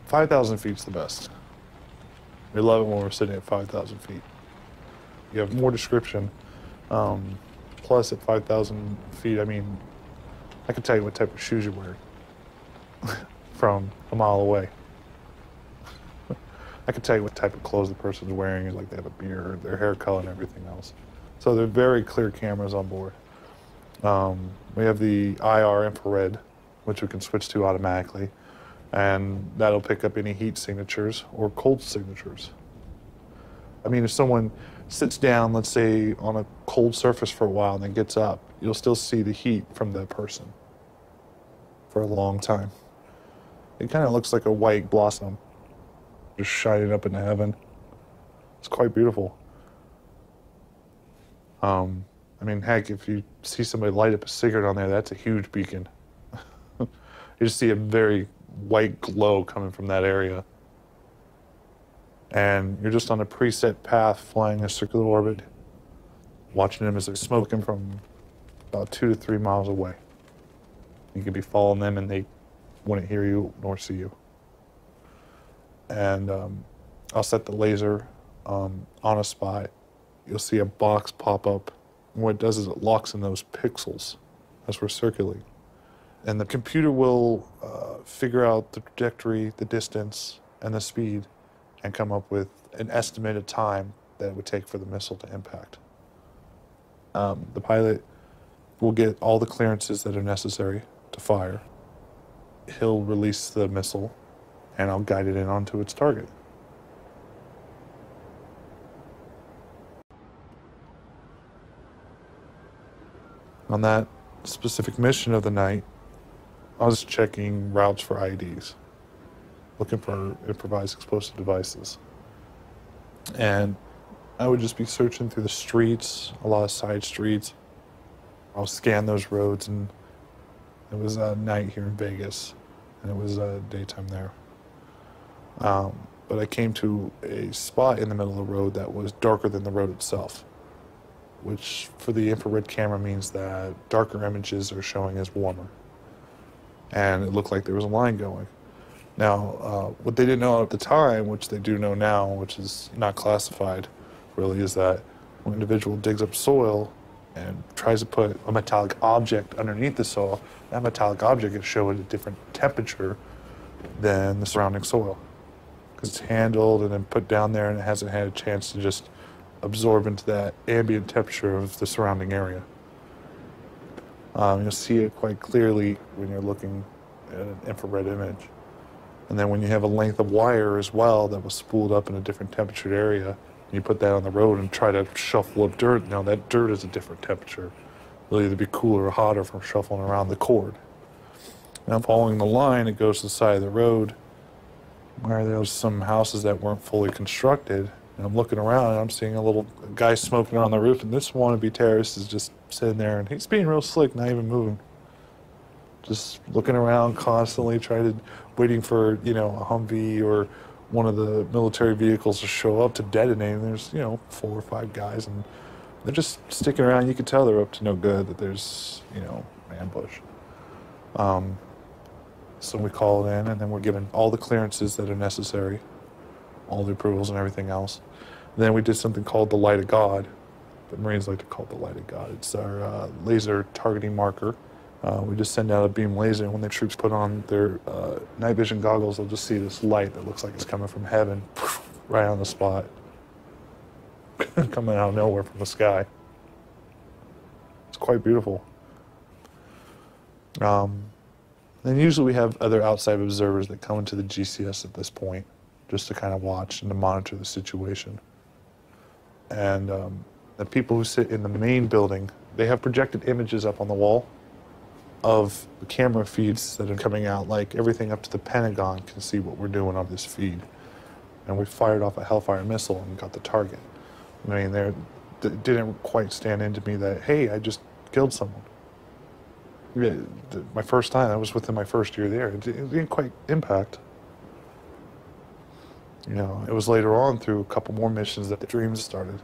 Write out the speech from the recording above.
5,000 feet's the best. We love it when we're sitting at 5,000 feet. You have more description. Plus, at 5,000 feet, I mean, I can tell you what type of shoes you're wearing from a mile away. I can tell you what type of clothes the person's wearing, like they have a beard, their hair color, and everything else. So they're very clear cameras on board. We have the IR infrared, which we can switch to automatically, and that'll pick up any heat signatures or cold signatures. I mean, if someone sits down, let's say, on a cold surface for a while and then gets up, you'll still see the heat from that person for a long time. It kind of looks like a white blossom just shining up into heaven. It's quite beautiful. I mean, heck, if you see somebody light up a cigarette on there, that's a huge beacon. You just see a very white glow coming from that area. And you're just on a preset path flying a circular orbit, watching them as they're smoking from about 2 to 3 miles away. You could be following them and they wouldn't hear you nor see you. And I'll set the laser on a spot. You'll see a box pop up. And what it does is it locks in those pixels as we're circulating. And the computer will figure out the trajectory, the distance, and the speed, and come up with an estimated time that it would take for the missile to impact. The pilot will get all the clearances that are necessary to fire. He'll release the missile, and I'll guide it in onto its target. On that specific mission of the night, I was checking routes for IEDs, looking for improvised explosive devices. And I would just be searching through the streets, a lot of side streets. I'll scan those roads, and it was night here in Vegas, and it was daytime there. But I came to a spot in the middle of the road that was darker than the road itself, which for the infrared camera means that darker images are showing as warmer. And it looked like there was a line going. Now, what they didn't know at the time, which they do know now, which is not classified really, is that when an individual digs up soil and tries to put a metallic object underneath the soil, that metallic object is showing a different temperature than the surrounding soil. Because it's handled and then put down there and it hasn't had a chance to just absorb into that ambient temperature of the surrounding area. You'll see it quite clearly when you're looking at an infrared image. And then when you have a length of wire as well that was spooled up in a different temperatured area, and you put that on the road and try to shuffle up dirt, now that dirt is a different temperature. It'll either be cooler or hotter from shuffling around the cord. Now following the line, it goes to the side of the road where there's some houses that weren't fully constructed. And I'm looking around and I'm seeing a little guy smoking on the roof, and this wannabe terrorist is just sitting there and he's being real slick, not even moving. Just looking around constantly, waiting for, a Humvee or one of the military vehicles to show up to detonate. And there's, 4 or 5 guys, and they're just sticking around. You can tell they're up to no good, that there's, an ambush. So we call it in, and then we're given all the clearances that are necessary, all the approvals and everything else. And then we did something called the Light of God. The Marines like to call it the Light of God. It's our laser targeting marker. We just send out a beam laser, and when the troops put on their night vision goggles, they'll just see this light that looks like it's coming from heaven, right on the spot, coming out of nowhere from the sky. It's quite beautiful. And usually we have other outside observers that come into the GCS at this point, just to kind of watch and to monitor the situation. And the people who sit in the main building, they have projected images up on the wall of the camera feeds that are coming out, like everything up to the Pentagon can see what we're doing on this feed. And we fired off a Hellfire missile and got the target. I mean, it didn't quite stand into me that, hey, I just killed someone. My first time, that was within my first year there. It didn't quite impact. It was later on through a couple more missions that the dreams started.